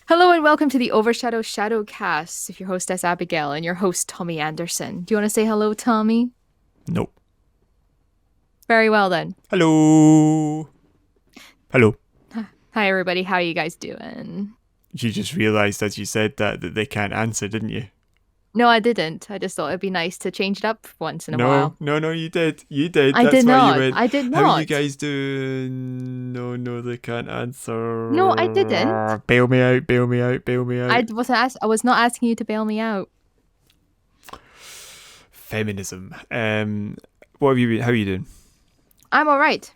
Hello and welcome to the OverShadow ShadowCast. With your hostess Abigail and your host Tommy Anderson. Do you want to say hello, Tommy? Nope. Very well then. Hello. Hello. Hi everybody, how are you guys doing? You just realised as you said that they can't answer, didn't you? No, I didn't. I just thought it'd be nice to change it up once in a No, while. no, you did. You did. I That's did why you not. went, I did how are you not. guys doing? No, they can't No, I didn't. answer. Bail me out, bail me out, bail me out. I was not asking you to bail me out. Feminism. What have you been, how are you doing? I'm alright.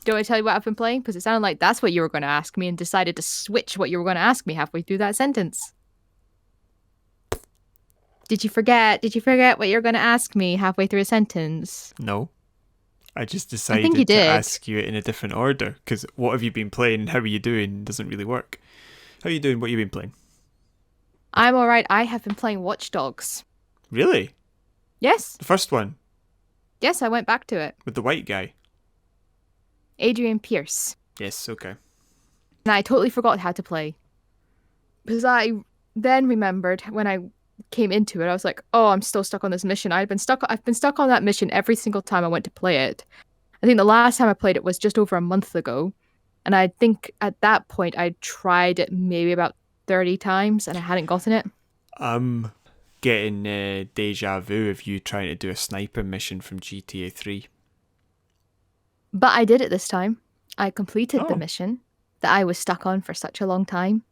Do I tell you what I've been playing? Because it sounded like that's what you were going to ask me and decided to switch what you were going to ask me halfway through that sentence. Did you forget? Did you forget what you were going to ask me halfway through a sentence? No. I just I think you decided to did. ask you it in a different order because what have you been playing and how are you doing doesn't really work. How are you doing? What have you been playing? I'm alright. I have been playing Watch Dogs. Really? Yes. The first one Yes, I went back to it. with the white guy? Adrian Pierce. Yes, okay. And I totally forgot how to play. Because I then remembered when I came into it, I was like, oh, I'm still stuck on this mission. I've been stuck on that mission every single time I went to play it. I think the last time I played it was just over a month ago. And I think at that point I tried it maybe about 30 times and I hadn't gotten it. I'm getting deja vu of you trying to do a sniper mission from GTA 3. But I did it this time. I completed the Oh. mission that I was stuck on for such a long time.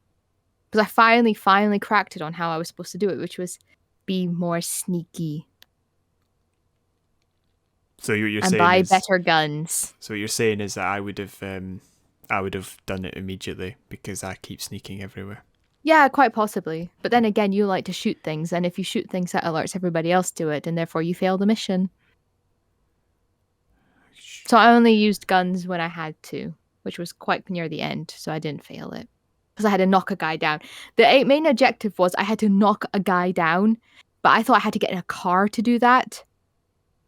Because I finally cracked it on how I was supposed to do it, which was be more sneaky So what you're and saying buy is better guns. so what you're saying is that I would have done it immediately because I keep sneaking everywhere. Yeah, quite possibly. But then again, you like to shoot things, and if you shoot things, that alerts everybody else to it, and therefore you fail the mission. So I only used guns when I had to, which was quite near the end, so I didn't fail it. Because I had to knock a guy down. The main objective was I had to knock a guy down, but I thought I had to get in a car to do that.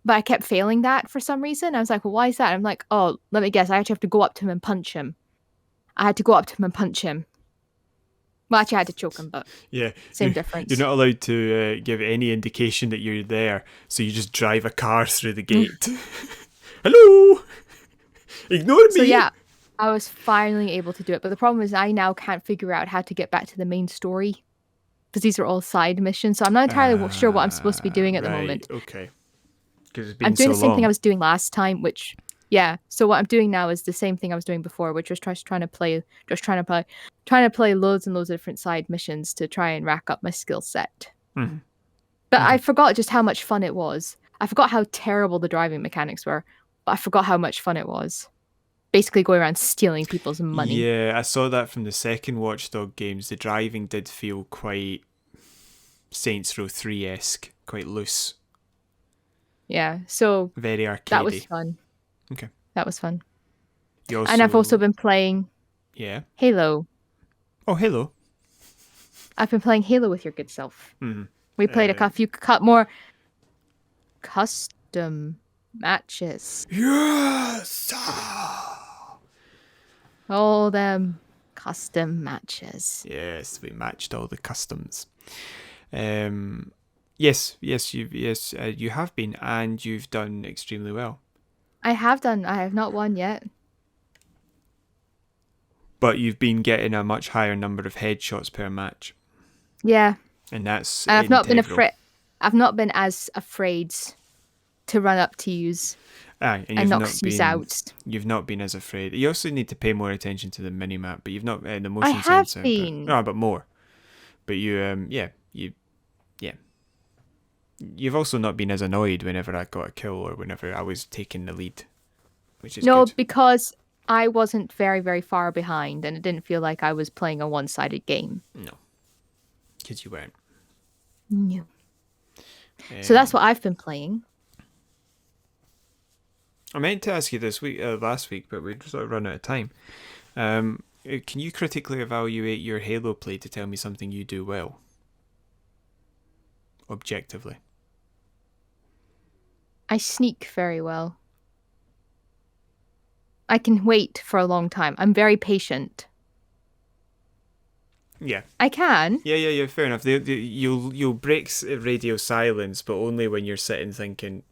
But I kept failing that for some reason. I was like, well, why is that? I'm like, oh, let me guess. I actually have to go up to him and punch him. I had to go up to him and punch him. Well, actually, I had to choke him, but Yeah, same difference. You're not allowed to give any indication that you're there, so you just drive a car through the gate. Hello, ignore me. So yeah, I was finally able to do it. But the problem is I now can't figure out how to get back to the main story. Because these are all side missions. So I'm not entirely sure what I'm supposed to be doing at the moment. Okay, because it's been I'm doing so the same thing long. I was doing last time, which, yeah. So what I'm doing now is the same thing I was doing before, which was trying to play loads and loads of different side missions to try and rack up my skill set. Mhm. But I forgot just how much fun it was. I forgot how terrible the driving mechanics were, but I forgot how much fun it was. Basically going around stealing people's money. Yeah, I saw that from the second Watchdog games. The driving did feel quite Saints Row 3-esque, quite loose. Yeah, so Very arcadey. that was fun. Okay. That was fun. Also, And I've also been playing Halo. Oh, Halo. I've been playing Halo with your good self. Mm-hmm. We played a few more custom matches. Yes! All them custom matches. Yes, we matched all the customs. Yes, you have been, and you've done extremely well. I have done. I have not won yet. But you've been getting a much higher number of headshots per match. Yeah. And that's And I've not been integral. afraid. I've not been as afraid to run up to yous and and knock yous out. You've not been as afraid. You also need to pay more attention to the minimap, but you've not the motion I have sensor. been. But more. But you've also not been as annoyed whenever I got a kill or whenever I was taking the lead, which is good. Because I wasn't very, very far behind, and it didn't feel like I was playing a one-sided game. No, because you weren't. No. So that's what I've been playing. I meant to ask you this last week, but we sort of run out of time. Can you critically evaluate your Halo play to tell me something you do well? Objectively. I sneak very well. I can wait for a long time. I'm very patient. Yeah. I can. Yeah. Fair enough. You'll break radio silence, but only when you're sitting thinking,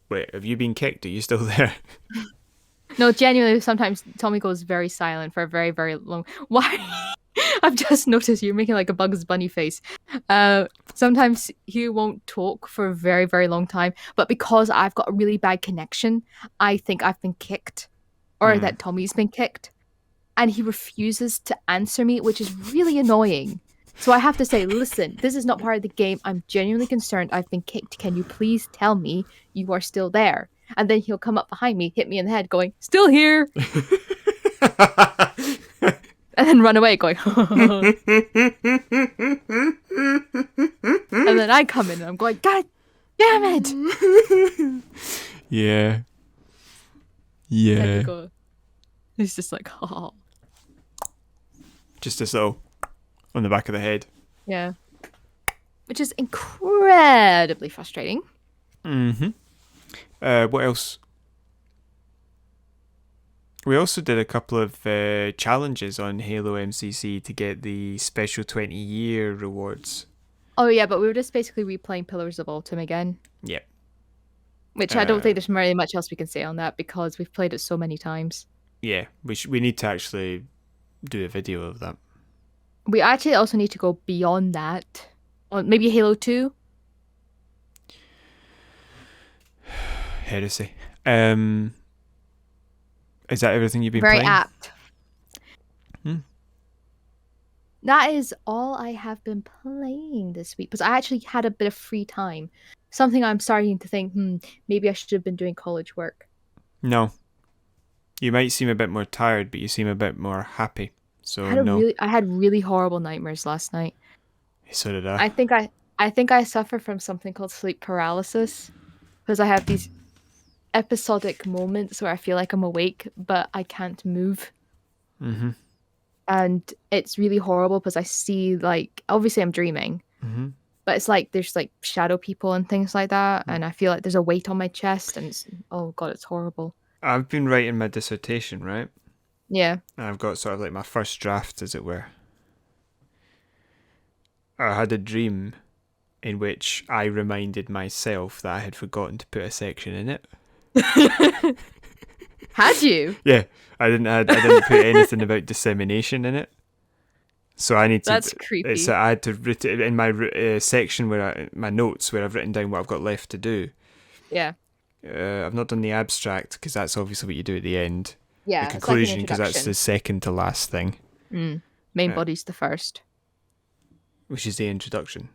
"Wait, have you been kicked? Are you still there?" No, genuinely, sometimes Tommy goes very silent for a very, very long. Why? I've just noticed you're making like a Bugs Bunny face. Sometimes he won't talk for a very, very long time, but because I've got a really bad connection, I think I've been kicked, or Hmm. that Tommy's been kicked, and he refuses to answer me, which is really annoying. So I have to say, listen, this is not part of the game. I'm genuinely concerned. I've been kicked. Can you please tell me you are still there? And then he'll come up behind me, hit me in the head, going, still here, and then run away, going, and then I come in and I'm going, God damn it! Yeah. And he Yeah. goes, he's just like, oh, Just as though on the back of the head. yeah. Which is incredibly frustrating. Mm-hmm. What else? We also did a couple of challenges on Halo MCC to get the special 20-year rewards. Oh, yeah, but we were just basically replaying Pillars of Autumn again. Yep. Which I don't think there's really much else we can say on that because we've played it so many times. Yeah, we need to actually do a video of that. We actually also need to go beyond that. Or maybe Halo 2? Heresy. Is that everything you've been Very playing? apt. Hmm. That is all I have been playing this week because I actually had a bit of free time. Something I'm starting to think, maybe I should have been doing college work. No. You might seem a bit more tired, but you seem a bit more happy. So I had really horrible nightmares last night. So did I. I think I suffer from something called sleep paralysis because I have these episodic moments where I feel like I'm awake but I can't move. Mm-hmm. And it's really horrible because I see, like, obviously I'm dreaming, but it's like there's like shadow people and things like that, and I feel like there's a weight on my chest, and oh god, it's horrible. I've been writing my dissertation, right? Yeah. And I've got sort of like my first draft, as it were. I had a dream in which I reminded myself that I had forgotten to put a section in it. Had you? Yeah, I didn't put anything about dissemination in it. So I need to. That's creepy. I had to write it in my section my notes where I've written down what I've got left to do. Yeah. I've not done the abstract because that's obviously what you do at the end. Yeah. The conclusion because that's the second to last thing. Main body's the first. Which is the introduction.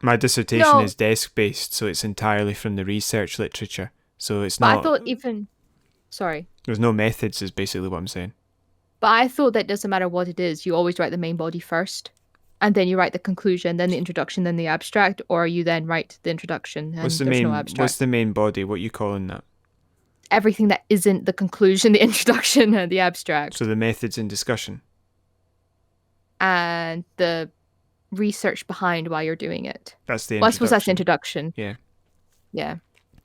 My dissertation is desk based, so it's entirely from the research literature. So it's not. I thought even. Sorry. There's no methods, is basically what I'm saying. But I thought that doesn't matter what it is. You always write the main body first, and then you write the conclusion, then the introduction, then the abstract, or you then write the introduction and no abstract. What's the main body? What are you calling that? Everything that isn't the conclusion, the introduction, and the abstract. So the methods in discussion. And the research behind why you're doing it. That's the introduction. Well, I suppose that's the introduction. Yeah. Yeah.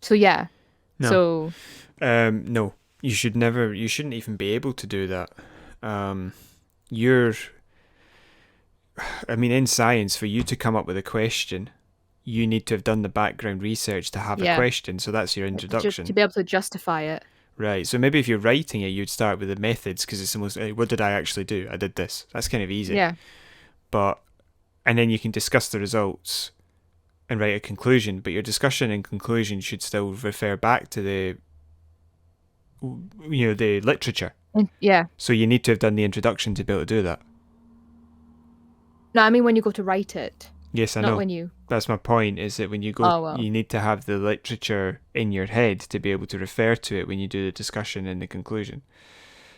So yeah. No. So. No. You shouldn't even be able to do that. In science, for you to come up with a question, you need to have done the background research to have a question. So that's your introduction. Just to be able to justify it. Right. So maybe if you're writing it, you'd start with the methods because it's the most, what did I actually do? I did this. That's kind of easy. Yeah. And then you can discuss the results and write a conclusion. But your discussion and conclusion should still refer back to the literature. Yeah. So you need to have done the introduction to be able to do that. No, I mean when you go to write it. Yes, I know. Not when you. That's my point, is that when you go, you need to have the literature in your head to be able to refer to it when you do the discussion and the conclusion.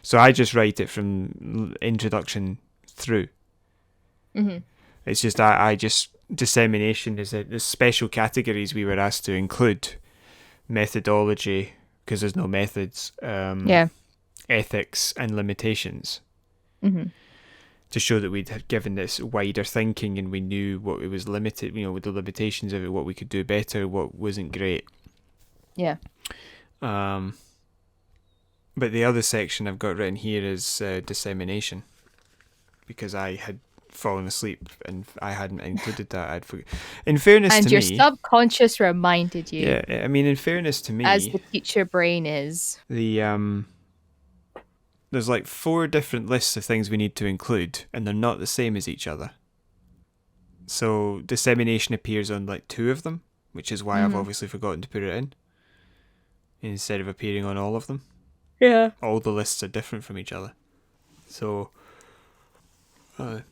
So I just write it from introduction through. Mm-hmm. It's just I just dissemination is the special categories we were asked to include: methodology, because there's no methods, ethics, and limitations. Mm-hmm. To show that we'd given this wider thinking and we knew what it was limited, with the limitations of it, what we could do better, what wasn't great. Yeah. But the other section I've got written here is dissemination. because I had fallen asleep and I hadn't included that. I'd forgot. In fairness and to your me, subconscious reminded you. yeah. I mean, in fairness to As me, the teacher brain is. There's like 4 different lists of things we need to include, and they're not the same as each other. So dissemination appears on like 2 of them, which is why I've obviously forgotten to put it in, instead of appearing on all of them. Yeah. All the lists are different from each other. So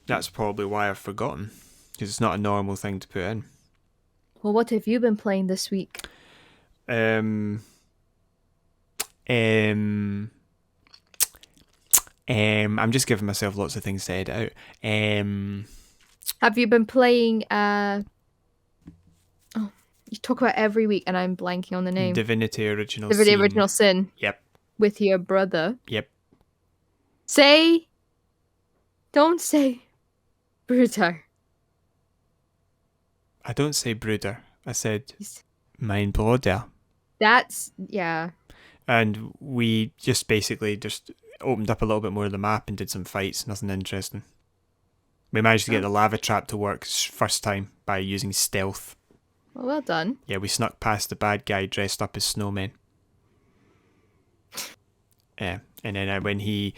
that's probably why I've forgotten, because it's not a normal thing to put in. Well, what have you been playing this week? I'm just giving myself lots of things to edit out. Have you been playing you talk about every week and I'm blanking on the name. Divinity Original Divinity Sin. Original Sin. Yep. With your brother. Yep. Don't say brother. I don't say brother. I said mein Bruder. That's, yeah. And we just basically just opened up a little bit more of the map and did some fights. Nothing interesting. We managed to get the lava trap to work first time by using stealth. Well done. Yeah, we snuck past the bad guy dressed up as snowmen. Yeah, and then when me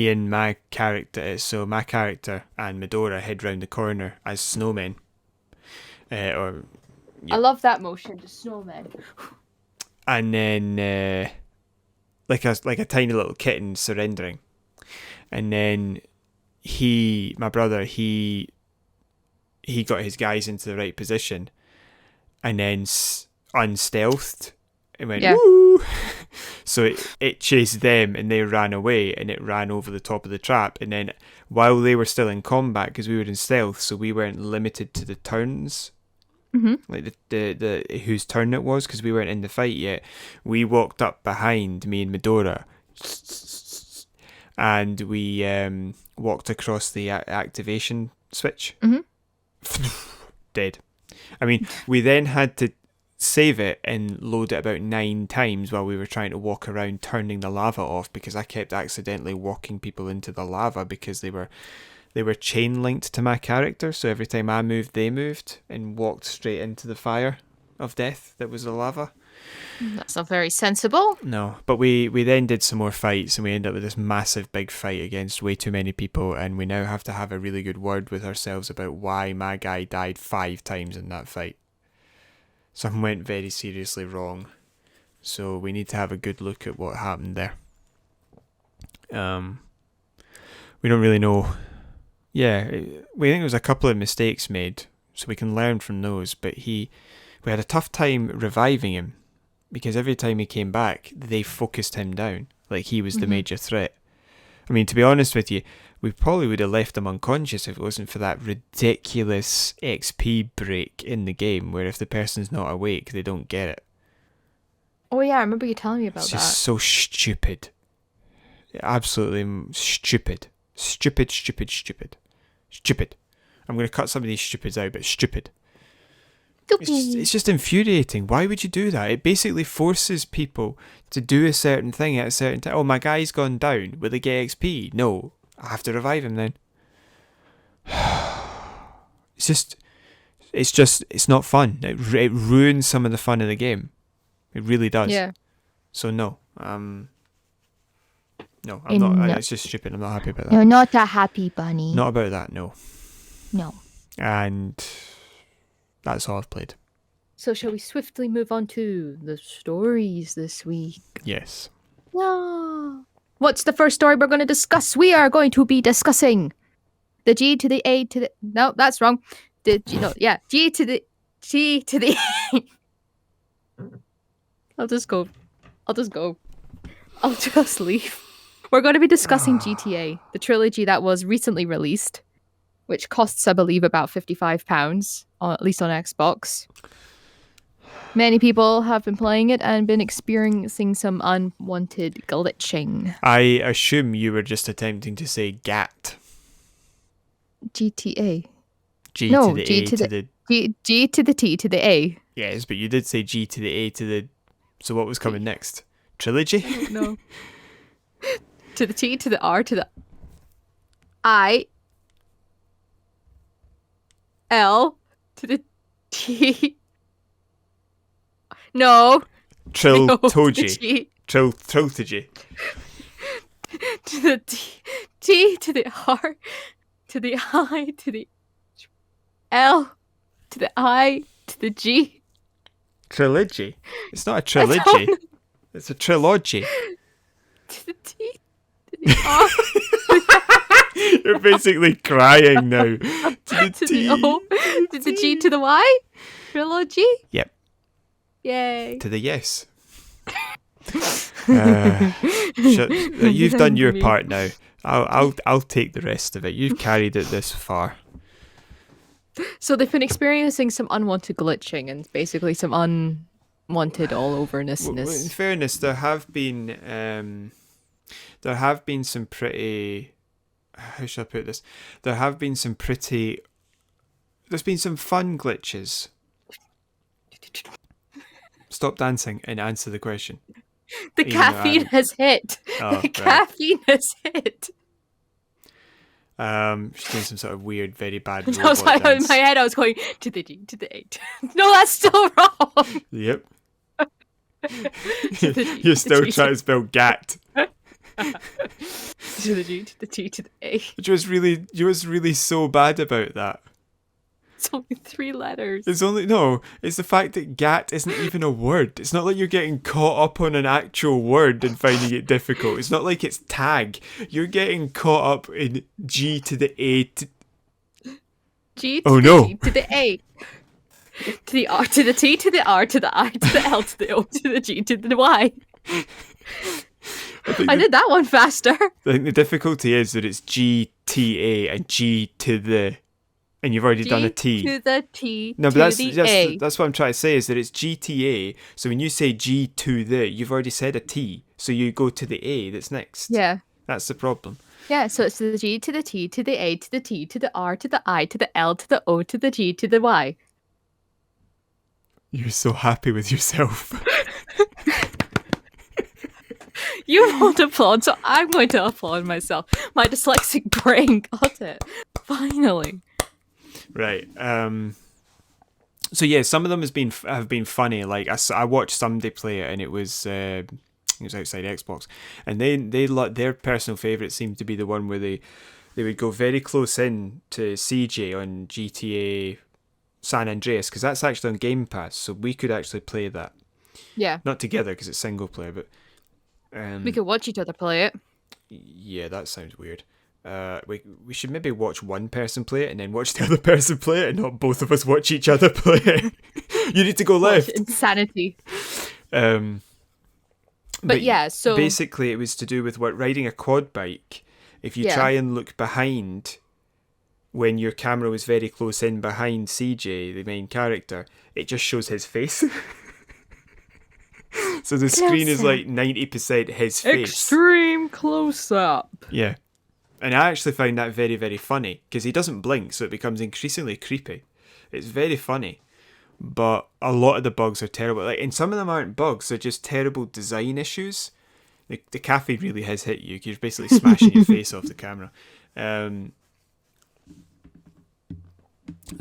and my character, so my character and Medora head round the corner as snowmen. I love that motion, the snowman. And then like a tiny little kitten surrendering, and then my brother got his guys into the right position, and then unstealthed and went woo. So it chased them and they ran away, and it ran over the top of the trap, and then while they were still in combat, because we were in stealth, so we weren't limited to the turns. Like the whose turn it was, because we weren't in the fight yet. We walked up behind me and Medora, and we walked across the activation switch. Dead. I mean, we then had to save it and load it about 9 times while we were trying to walk around turning the lava off, because I kept accidentally walking people into the lava because they were chain linked to my character, so every time I moved, they moved and walked straight into the fire of death that was the lava. That's not very sensible. No, but we then did some more fights, and we ended up with this massive big fight against way too many people, and we now have to have a really good word with ourselves about why my guy died 5 times in that fight. Something went very seriously wrong, so we need to have a good look at what happened there. We don't really know. Yeah, we think there was a couple of mistakes made, so we can learn from those, but we had a tough time reviving him, because every time he came back, they focused him down, like he was the major threat. I mean, to be honest with you, we probably would have left him unconscious if it wasn't for that ridiculous XP break in the game, where if the person's not awake, they don't get it. Oh yeah, I remember you telling me about that. It's just so stupid. Absolutely stupid. Stupid. I'm going to cut some of these stupids out, but stupid. It's just infuriating. Why would you do that? It basically forces people to do a certain thing at a certain time. Oh, my guy's gone down. Will they get XP? No. I have to revive him then. It's not fun. It ruins some of the fun of the game. It really does. Yeah. So no. No, I'm not. It's just stupid. I'm not happy about that. You're not a happy bunny. Not about that, no. No. And that's all I've played. So shall we swiftly move on to the stories this week? Yes. No. What's the first story we're going to discuss? We are going to be discussing the G to the A to the... No, that's wrong. G to the A. I'll just go. I'll just leave. We're going to be discussing GTA, the trilogy that was recently released, which costs, I believe, about £55, at least on Xbox. Many people have been playing it and been experiencing some unwanted glitching. I assume you were just attempting to say GAT. GTA. G to the A to the... G to the T to the A. Yes, but you did say G to the A to the... So what was coming next? Trilogy? No. To the T to the R to the I L to the T. No. Triltogy. Triltogy. To the T to the R to the I to the L to the I to the G. Trilogy? It's not a trilogy. It's a trilogy. To the T to the R. You're basically crying now. To the to T. the O to the G to the Y. Trilogy? Yep. Yay. To the yes. You've done your part now. I'll take the rest of it. You've carried it this far. So they've been experiencing some unwanted glitching and basically some unwanted all-overness. Well, in fairness, there have been some pretty. How should I put this? There's been some fun glitches. Stop dancing and answer the question. The caffeine has hit. Oh, the caffeine has hit. She's doing some sort of weird, very bad robot I was like, dance. in my head, I was going to the G, to the 8. No, that's still wrong. Yep. You're still trying to spell GAT. To the G, to the T, to the A. You was really so bad about that. It's only 3 letters. It's the fact that GAT isn't even a word. It's not like you're getting caught up on an actual word and finding it difficult. It's not like it's tag. You're getting caught up in G to the A to... G to the T to the A. To the R to the T to the R to the I to the L to the O to the G to the Y. I did that one faster. I think the difficulty is that it's G, T, A and G to the... And you've already done a T. To the T. No, but A. that's what I'm trying to say is that it's GTA. So when you say G to the, you've already said a T. So you go to the A that's next. Yeah. That's the problem. Yeah, so it's the G to the T to the A to the T to the R to the I to the L to the O to the G to the Y. You're so happy with yourself. You won't applaud, so I'm going to applaud myself. My dyslexic brain got it. Finally. Right. So yeah, some of them have been funny. Like I watched somebody play it, and it was outside Xbox, and their personal favourite seemed to be the one where they would go very close in to CJ on GTA San Andreas, because that's actually on Game Pass, so we could actually play that. Yeah. Not together because it's single player, but we could watch each other play it. Yeah, that sounds weird. We should maybe watch one person play it and then watch the other person play it, and not both of us watch each other play it. You need to go left. Insanity. But yeah, so basically it was to do with riding a quad bike. If you try and look behind when your camera was very close in behind CJ, the main character, it just shows his face. So the screen is like 90% his face. Extreme close up. Yeah. And I actually find that very, very funny, because he doesn't blink, so it becomes increasingly creepy. It's very funny. But a lot of the bugs are terrible. And some of them aren't bugs, they're just terrible design issues. The caffeine really has hit you. You're basically smashing your face off the camera.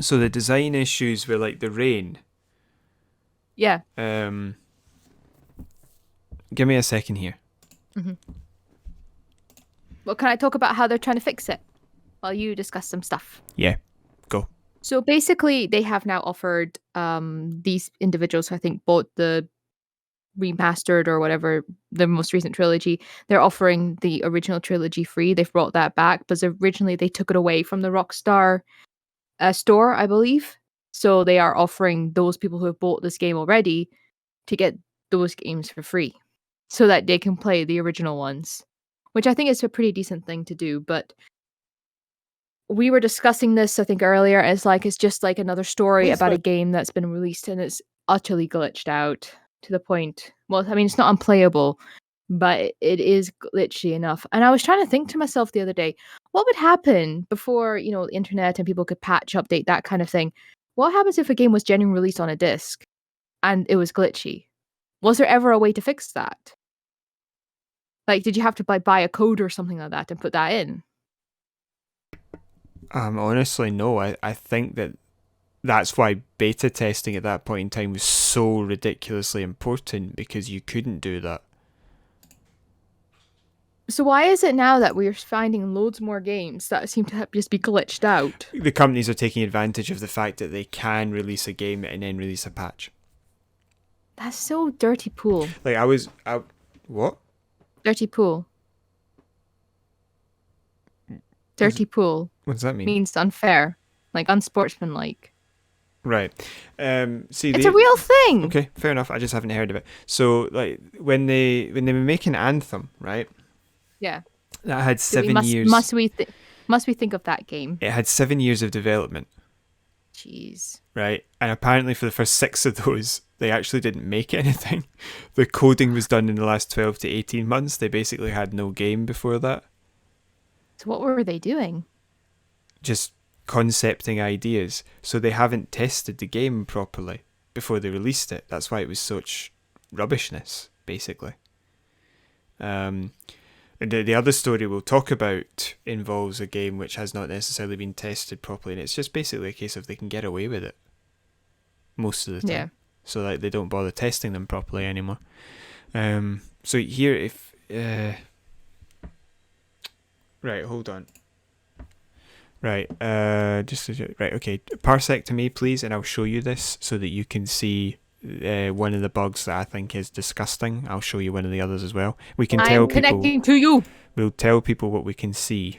So the design issues were like the rain. Yeah. Give me a second here. Mm-hmm. Well, can I talk about how they're trying to fix it while you discuss some stuff? Yeah, go. So basically, they have now offered these individuals who I think bought the remastered or whatever, the most recent trilogy, they're offering the original trilogy free. They've brought that back, because originally they took it away from the Rockstar store, I believe. So they are offering those people who have bought this game already to get those games for free, so that they can play the original ones, which I think is a pretty decent thing to do. But we were discussing this, I think, earlier. It's just like another story about a game that's been released and it's utterly glitched out to the point. Well, I mean, it's not unplayable, but it is glitchy enough. And I was trying to think to myself the other day, what would happen before, the internet and people could patch, update, that kind of thing? What happens if a game was genuinely released on a disc and it was glitchy? Was there ever a way to fix that? Like, did you have to buy a code or something like that and put that in? Honestly, no. I think that that's why beta testing at that point in time was so ridiculously important, because you couldn't do that. So why is it now that we're finding loads more games that seem to just be glitched out? The companies are taking advantage of the fact that they can release a game and then release a patch. That's so dirty pool. Like what? Dirty pool. Dirty pool. What does that mean? Means unfair, like unsportsmanlike. Right. See, it's a real thing. Okay, fair enough. I just haven't heard of it. So, like, when they were making Anthem, right? Yeah. That had 7 years. Must we think of that game? It had 7 years of development. Jeez. Right, and apparently for the first 6 of those, they actually didn't make anything. The coding was done in the last 12 to 18 months. They basically had no game before that. So what were they doing? Just concepting ideas. So they haven't tested the game properly before they released it. That's why it was such rubbishness, basically. And the other story we'll talk about involves a game which has not necessarily been tested properly, and it's just basically a case of they can get away with it most of the time. Yeah. So like they don't bother testing them properly anymore. So here, if right, hold on. Right, right, okay. Parsec to me, please, and I'll show you this so that you can see one of the bugs that I think is disgusting. I'll show you one of the others as well. We can tell people. I'm connecting to you. We'll tell people what we can see.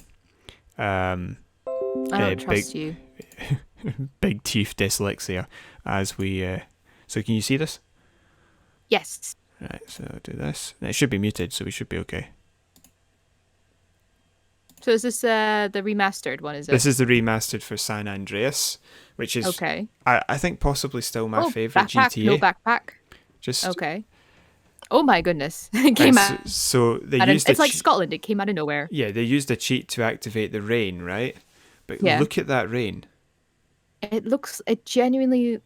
I don't trust you. Big teeth dyslexia. As we. So can you see this? Yes. Right. So I'll do this. It should be muted, so we should be okay. So is this the remastered one, is it? This is the remastered for San Andreas, which is, okay. I think, possibly still my favourite GTA. No backpack. Just okay. Oh my goodness. It came out. So they used it's like Scotland, it came out of nowhere. Yeah, they used a cheat to activate the rain, right? But look at that rain. It genuinely,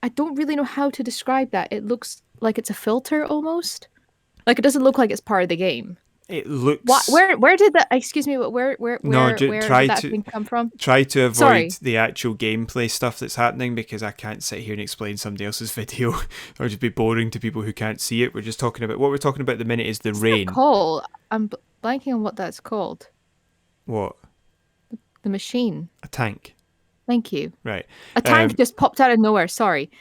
I don't really know how to describe that. It looks like it's a filter almost. Like it doesn't look like it's part of the game. It looks. Where did that? Excuse me, but where did that thing come from? Try to avoid the actual gameplay stuff that's happening, because I can't sit here and explain somebody else's video. Or just be boring to people who can't see it. We're just talking about what we're talking about at the minute is the rain. Called? I'm blanking on what that's called. What? The machine. A tank. Thank you. Right. A tank just popped out of nowhere. Sorry.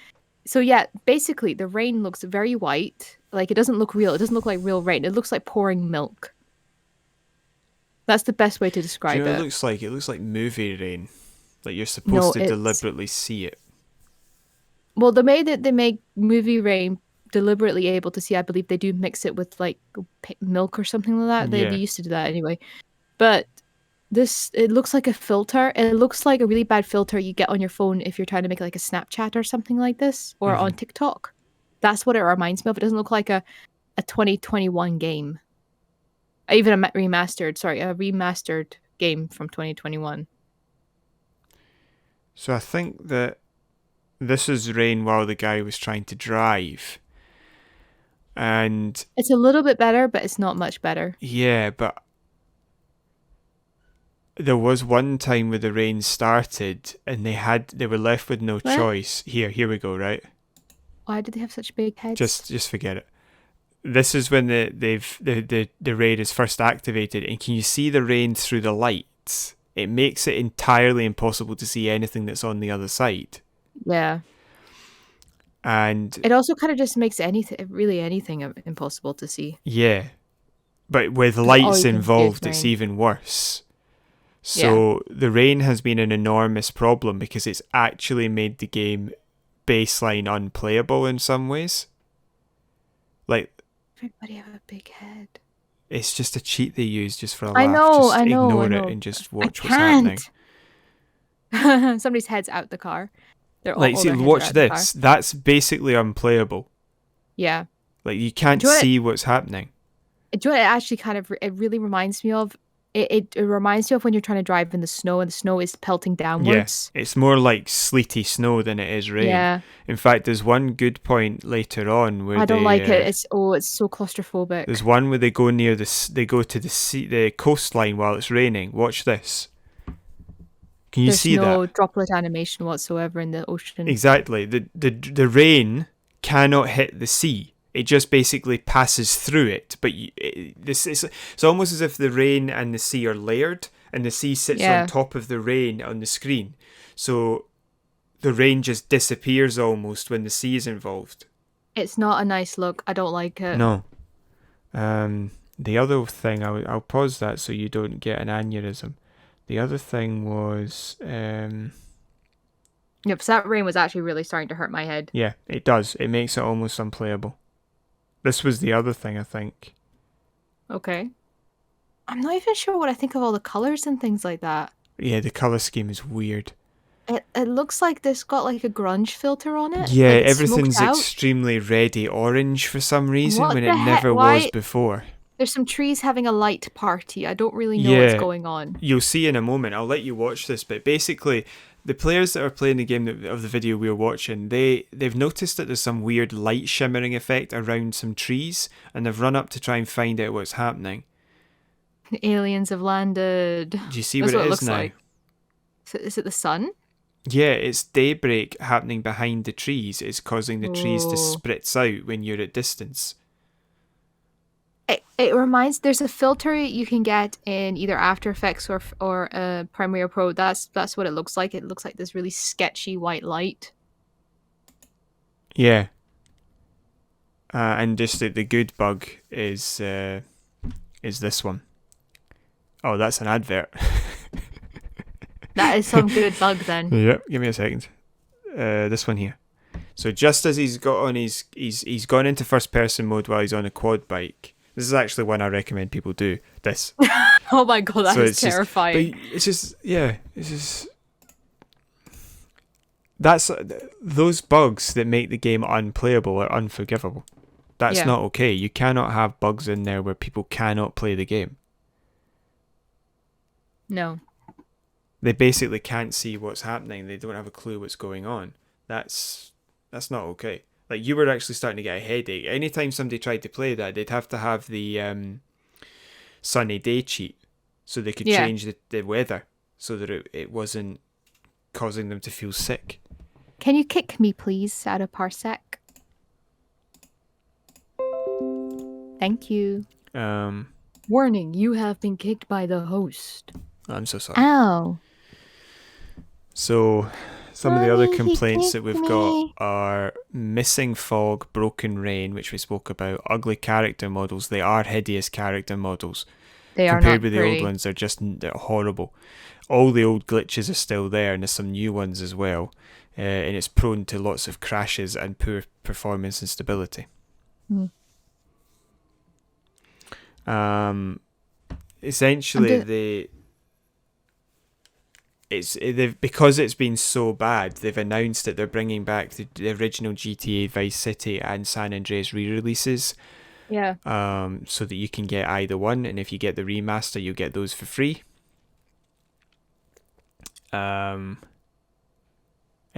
So yeah, basically the rain looks very white. Like it doesn't look real. It doesn't look like real rain. It looks like pouring milk. That's the best way to describe it. It looks like movie rain. Like you're supposed to deliberately see it. Well, the way that they make movie rain deliberately able to see, I believe they do mix it with like milk or something like that. They used to do that anyway. But it looks like a filter. It looks like a really bad filter you get on your phone if you're trying to make like a Snapchat or something like this, or on TikTok. That's what it reminds me of. It doesn't look like a 2021 game. Even a remastered game from 2021. So I think that this is rain while the guy was trying to drive. And it's a little bit better, but it's not much better. Yeah, but there was one time where the rain started and they were left with no choice. Here we go, right? Why did they have such big heads? Just forget it. This is when the rain is first activated, and can you see the rain through the lights? It makes it entirely impossible to see anything that's on the other side. Yeah. And it also kind of just makes anything impossible to see. Yeah. But with lights involved, it's even worse. So the rain has been an enormous problem because it's actually made the game baseline unplayable in some ways. Like, everybody have a big head. It's just a cheat they use just for a laugh. I know. Ignore it and just watch what's happening. Somebody's head's out the car. They're like, see, watch this. That's basically unplayable. Yeah. Like, you can't see what's happening. Do you know what it actually it really reminds me of? It reminds you of when you're trying to drive in the snow and the snow is pelting downwards. Yeah, it's more like sleety snow than it is rain. Yeah. In fact, there's one good point later on where I don't like it. It's so claustrophobic. There's one where they go to the coastline while it's raining. Watch this. Can you There's see no that? droplet animation whatsoever in the ocean. Exactly. The rain cannot hit the sea. It just basically passes through it. But it's almost as if the rain and the sea are layered, and the sea sits on Yeah. top of the rain on the screen. So the rain just disappears almost when the sea is involved. It's not a nice look. I don't like it. No. The other thing, I'll pause that so you don't get an aneurysm. The other thing was, Yep, so that rain was actually really starting to hurt my head. yeah, it does. It makes it almost unplayable. This was the other thing, I think. Okay. I'm not even sure what I think of all the colors and things like that. Yeah, the color scheme is weird. It looks like this got like a grunge filter on it. Yeah, Like it's smoked everything's out. extremely reddy orange for some reason What when the it heck? never was Why? before. There's some trees having a light party. I don't really know what's Yeah, going on. you'll see in a moment. I'll let you watch this, but basically, the players that are playing the game of the video we were watching, they've noticed that there's some weird light shimmering effect around some trees, and they've run up to try and find out what's happening. The aliens have landed. Do you see That's what what it it is looks now? like. Is it the sun? Yeah, it's daybreak happening behind the trees. It's causing the trees to Oh. spritz out when you're at distance. It reminds. There's a filter you can get in either After Effects or Premiere Pro. That's what it looks like. It looks like this really sketchy white light. Yeah. And just the good bug is this one. Oh, that's an advert. That is some good bug then. Yep, give me a second. This one here. So just as he's got on he's gone into first person mode while he's on a quad bike. This is actually one I recommend people do. This. Oh my god, that So is it's just- terrifying. But it's just that's those bugs that make the game unplayable are unforgivable. That's Yeah. not okay. You cannot have bugs in there where people cannot play the game. No. They basically can't see what's happening. They don't have a clue what's going on. That's not okay. Like, you were actually starting to get a headache. Anytime somebody tried to play that, they'd have to have the sunny day cheat so they could Yeah. change the weather so that it wasn't causing them to feel sick. Can you kick me, please, out of Parsec? Thank you. Warning, you have been kicked by the host. I'm so sorry. Ow. So, some of the other Mommy, he complaints that kicked we've got me. are missing fog, broken rain, which we spoke about, ugly character models. They are hideous character models. They are Compared not with pretty. the old ones, they're horrible. All the old glitches are still there, and there's some new ones as well. And it's prone to lots of crashes and poor performance and stability. Mm. Essentially, because it's been so bad, they've announced that they're bringing back the original GTA Vice City and San Andreas re-releases. Yeah. So that you can get either one, and if you get the remaster, you get those for free. And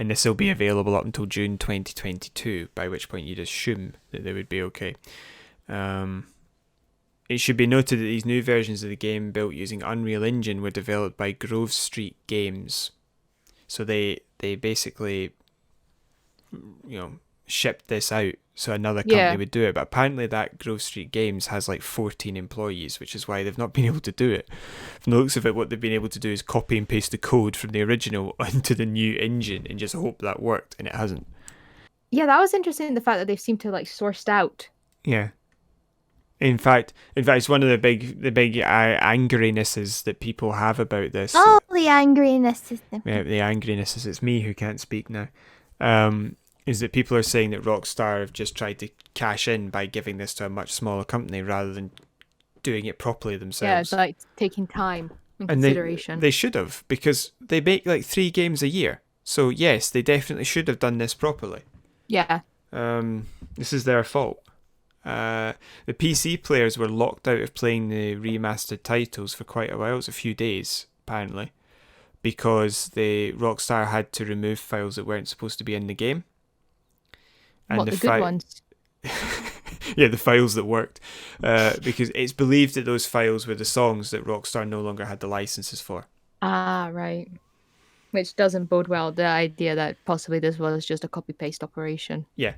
this will be available up until June 2022, by which point you'd assume that they would be okay. It should be noted that these new versions of the game built using Unreal Engine were developed by Grove Street Games. So they basically, shipped this out so another company would do it. But apparently that Grove Street Games has like 14 employees, which is why they've not been able to do it. From the looks of it, what they've been able to do is copy and paste the code from the original onto the new engine and just hope that worked, and it hasn't. Yeah, that was interesting, the fact that they seem to like sourced out. Yeah. In fact, it's one of the big angrinesses that people have about this. Oh, the angriness. Yeah, the angrinesses. It's me who can't speak now. Is that people are saying that Rockstar have just tried to cash in by giving this to a much smaller company rather than doing it properly themselves. Yeah, it's like taking time and And consideration. they should have, because they make like 3 games a year. So yes, they definitely should have done this properly. Yeah. This is their fault. The PC players were locked out of playing the remastered titles for quite a while. It was a few days, apparently, because the Rockstar had to remove files that weren't supposed to be in the game. And What, the good ones? Yeah, the files that worked. Because it's believed that those files were the songs that Rockstar no longer had the licenses for. Ah, right. Which doesn't bode well, the idea that possibly this was just a copy-paste operation. Yeah.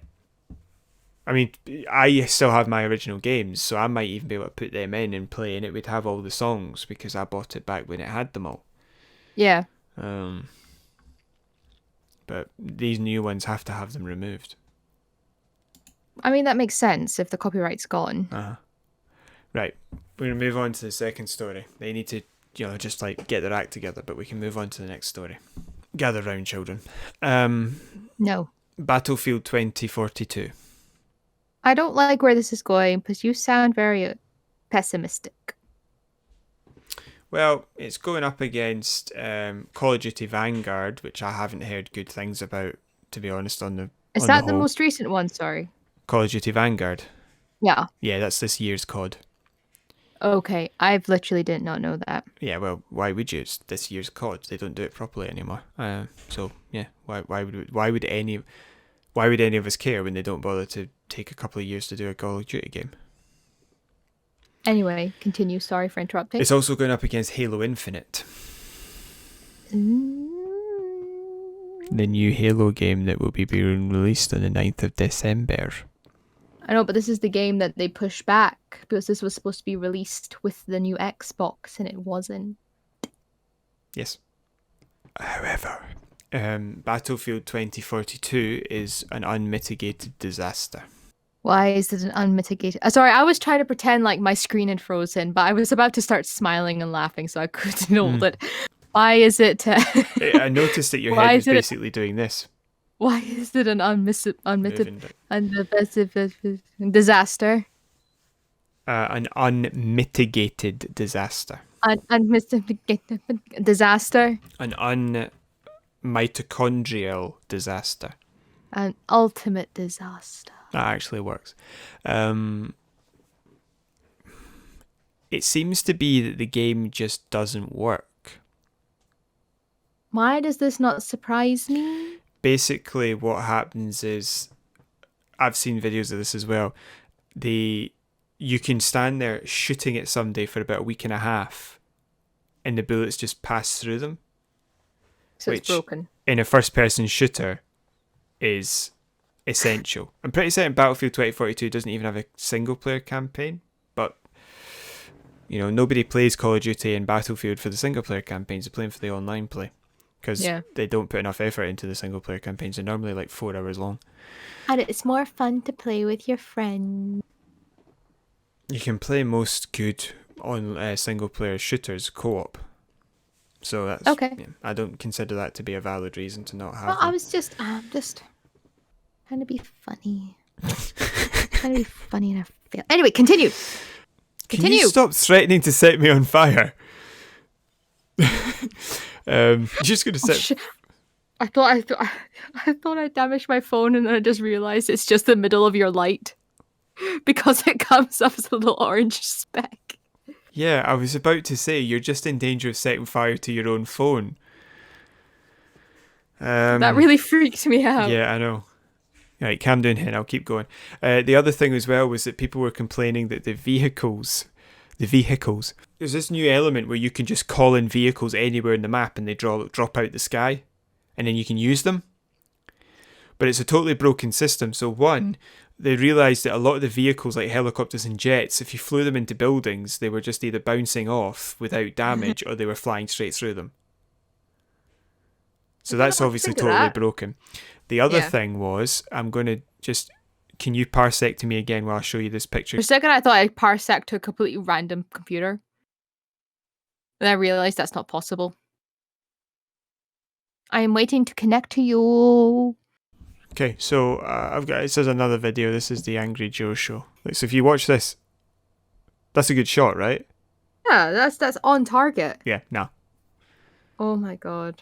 I mean, I still have my original games, so I might even be able to put them in and play, and it would have all the songs because I bought it back when it had them all. Yeah. But these new ones have to have them removed. I mean, that makes sense if the copyright's gone. Right. We're going to move on to the second story. They need to, just like get their act together, but we can move on to the next story. Gather round, children. No. Battlefield 2042. I don't like where this is going because you sound very pessimistic. Well, it's going up against Call of Duty Vanguard, which I haven't heard good things about, to be honest. Is that the most recent one? Sorry. Call of Duty Vanguard. Yeah. Yeah, that's this year's COD. Okay, I've literally did not know that. Yeah, well, why would you? It's this year's COD. They don't do it properly anymore. So yeah, why would any of us care when they don't bother to take a couple of years to do a Call of Duty game? Anyway, continue. Sorry for interrupting. It's also going up against Halo Infinite. The new Halo game that will be being released on the 9th of December. I know, but this is the game that they pushed back because this was supposed to be released with the new Xbox and it wasn't. Yes. However, Battlefield 2042 is an unmitigated disaster. Why is it an unmitigated? Sorry, I was trying to pretend like my screen had frozen, but I was about to start smiling and laughing, so I couldn't hold it. Why is it? I noticed that your head was basically doing this. Why is it an disaster? An unmitigated disaster. Disaster. An unmitochondrial disaster. An ultimate disaster. That actually works. It seems to be that the game just doesn't work. Why does this not surprise me? Basically, what happens is, I've seen videos of this as well. You can stand there shooting at somebody for about a week and a half, and the bullets just pass through them. So it's broken. In a first-person shooter, is essential. I'm pretty certain Battlefield 2042 doesn't even have a single-player campaign, but nobody plays Call of Duty and Battlefield for the single-player campaigns. They're playing for the online play. Because they don't put enough effort into the single-player campaigns. They're normally like 4 hours long. And it's more fun to play with your friends. You can play most good on single-player shooters co-op. So that's okay. Yeah, I don't consider that to be a valid reason to not have. Well, I was just trying to be funny. Trying to be funny and I fail. Anyway, continue. Can you stop threatening to set me on fire? Just gonna say. I thought I damaged my phone, and then I just realized it's just the middle of your light because it comes up as a little orange speck. Yeah, I was about to say you're just in danger of setting fire to your own phone. That really freaked me out. Yeah, I know. Right, calm down, Hen. I'll keep going. The other thing as well was that people were complaining that the vehicles. There's this new element where you can just call in vehicles anywhere in the map and they drop out the sky, and then you can use them. But it's a totally broken system. So one, they realised that a lot of the vehicles, like helicopters and jets, if you flew them into buildings, they were just either bouncing off without damage or they were flying straight through them. So that's obviously totally broken. The other thing was, can you parsec to me again while I show you this picture? For a second, I thought I parsec to a completely random computer. And I realized that's not possible. I am waiting to connect to you. Okay, so this is another video. This is the Angry Joe show. So if you watch this, that's a good shot, right? Yeah, that's on target. Yeah, no. Oh my god.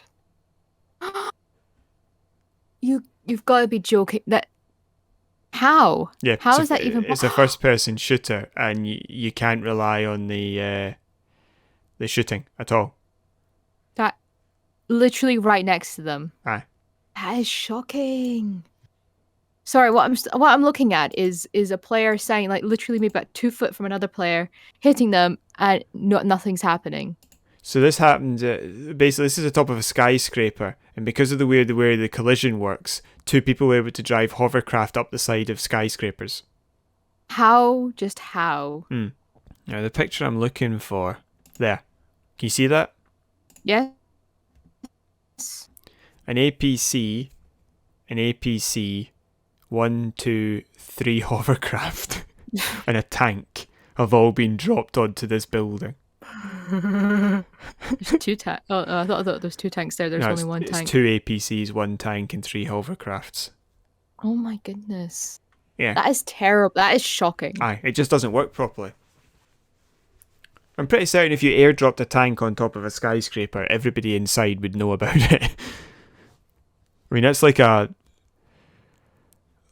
You've got to be joking. That how? Yeah. How is that even? It's a first-person shooter, and you can't rely on the shooting at all. That literally right next to them. Aye. That is shocking. Sorry, what I'm looking at is a player standing like literally maybe about 2 foot from another player, hitting them, and nothing's happening. So this happened, basically this is the top of a skyscraper, and because of the way the collision works, two people were able to drive hovercraft up the side of skyscrapers. How? Just how? Now the picture I'm looking for, there. Can you see that? Yes. An APC, 1, 2, 3 hovercraft, and a tank have all been dropped onto this building. There's 2 tanks. Oh, I thought there was 2 tanks there. There's only 1 tank. It's 2 APCs, 1 tank, and 3 hovercrafts. Oh my goodness. Yeah. That is terrible. That is shocking. Aye, it just doesn't work properly. I'm pretty certain if you airdropped a tank on top of a skyscraper, everybody inside would know about it. I mean, that's like a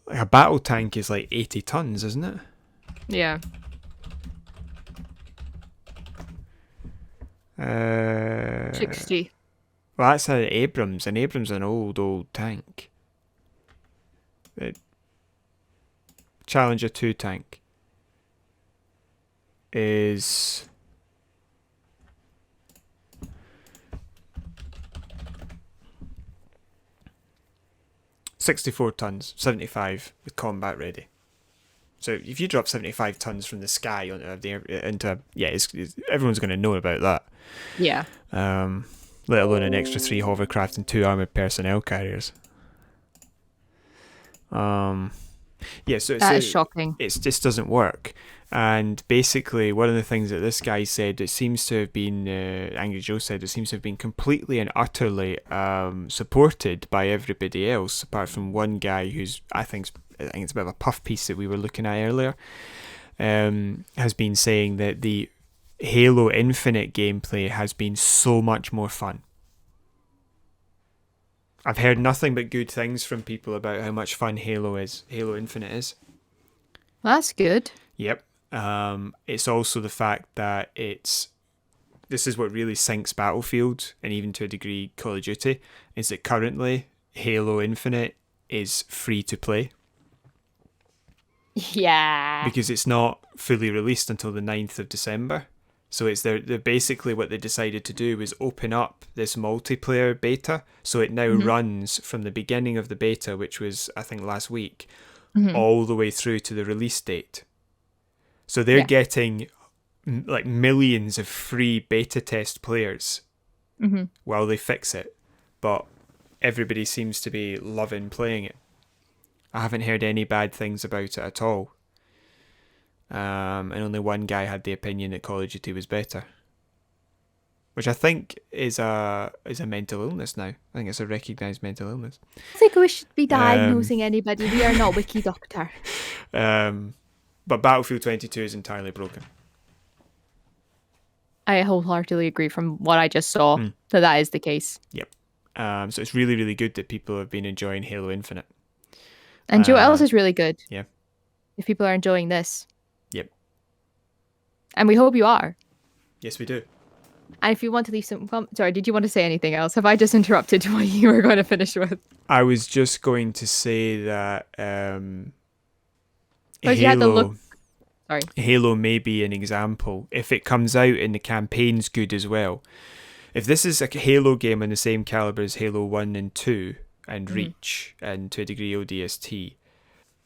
battle tank is like 80 tons, isn't it? Yeah. 60. Well, that's an Abrams. An Abrams is an old tank. Challenger 2 tank is 64 tons, 75 with combat ready. So if you drop 75 tons from the sky everyone's going to know about that. Yeah. Let alone an extra 3 hovercraft and 2 armoured personnel carriers. So that is shocking. It just doesn't work. And basically, one of the things that this guy said, it seems to have been, Angry Joe said, it seems to have been completely and utterly supported by everybody else, apart from one guy who's, I think it's a bit of a puff piece that we were looking at earlier, has been saying that the Halo Infinite gameplay has been so much more fun. I've heard nothing but good things from people about how much fun Halo Infinite is. That's good. Yep. It's also the fact that this is what really sinks Battlefield, and even to a degree Call of Duty, is that currently Halo Infinite is free to play. Yeah. Because it's not fully released until the 9th of December. So it's they're basically what they decided to do was open up this multiplayer beta, so it now runs from the beginning of the beta, which was I think last week, all the way through to the release date. So they're getting like millions of free beta test players while they fix it, but everybody seems to be loving playing it. I haven't heard any bad things about it at all. And only one guy had the opinion that Call of Duty was better, which I think is a mental illness now. I think it's a recognised mental illness. I think we should be diagnosing anybody. We are not Wiki Doctor. But Battlefield 22 is entirely broken. I wholeheartedly agree from what I just saw that is the case. Yep. So it's really, really good that people have been enjoying Halo Infinite. And you know what else is really good? Yeah. If people are enjoying this. Yep. And we hope you are. Yes, we do. And if you want to leave some sorry, did you want to say anything else? Have I just interrupted what you were going to finish with? I was just going to say that Halo may be an example. If it comes out and the campaign's good as well. If this is a Halo game on the same caliber as Halo 1 and 2 and Reach and to a degree ODST,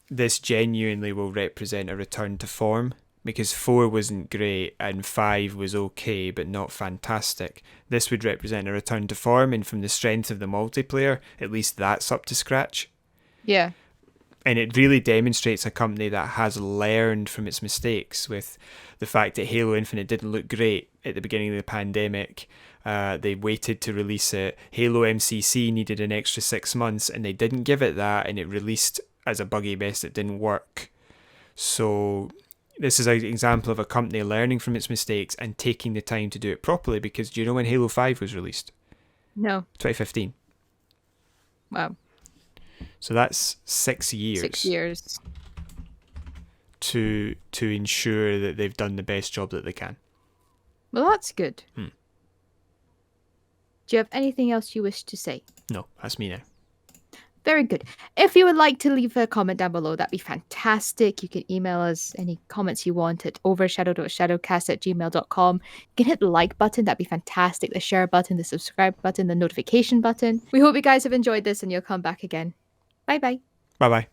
this genuinely will represent a return to form, because 4 wasn't great and 5 was okay but not fantastic. This would represent a return to form, and from the strength of the multiplayer, at least that's up to scratch. Yeah. And it really demonstrates a company that has learned from its mistakes, with the fact that Halo Infinite didn't look great at the beginning of the pandemic. They waited to release it. Halo MCC needed an extra 6 months and they didn't give it that, and it released as a buggy mess that didn't work. So this is an example of a company learning from its mistakes and taking the time to do it properly, because do you know when Halo 5 was released? No. 2015. Wow. So that's 6 years. 6 years. To ensure that they've done the best job that they can. Well, that's good. Do you have anything else you wish to say? No, that's me now. Very good. If you would like to leave a comment down below, that'd be fantastic. You can email us any comments you want at overshadow.shadowcast@gmail.com. You can hit the like button. That'd be fantastic. The share button, the subscribe button, the notification button. We hope you guys have enjoyed this and you'll come back again. Bye-bye. Bye-bye.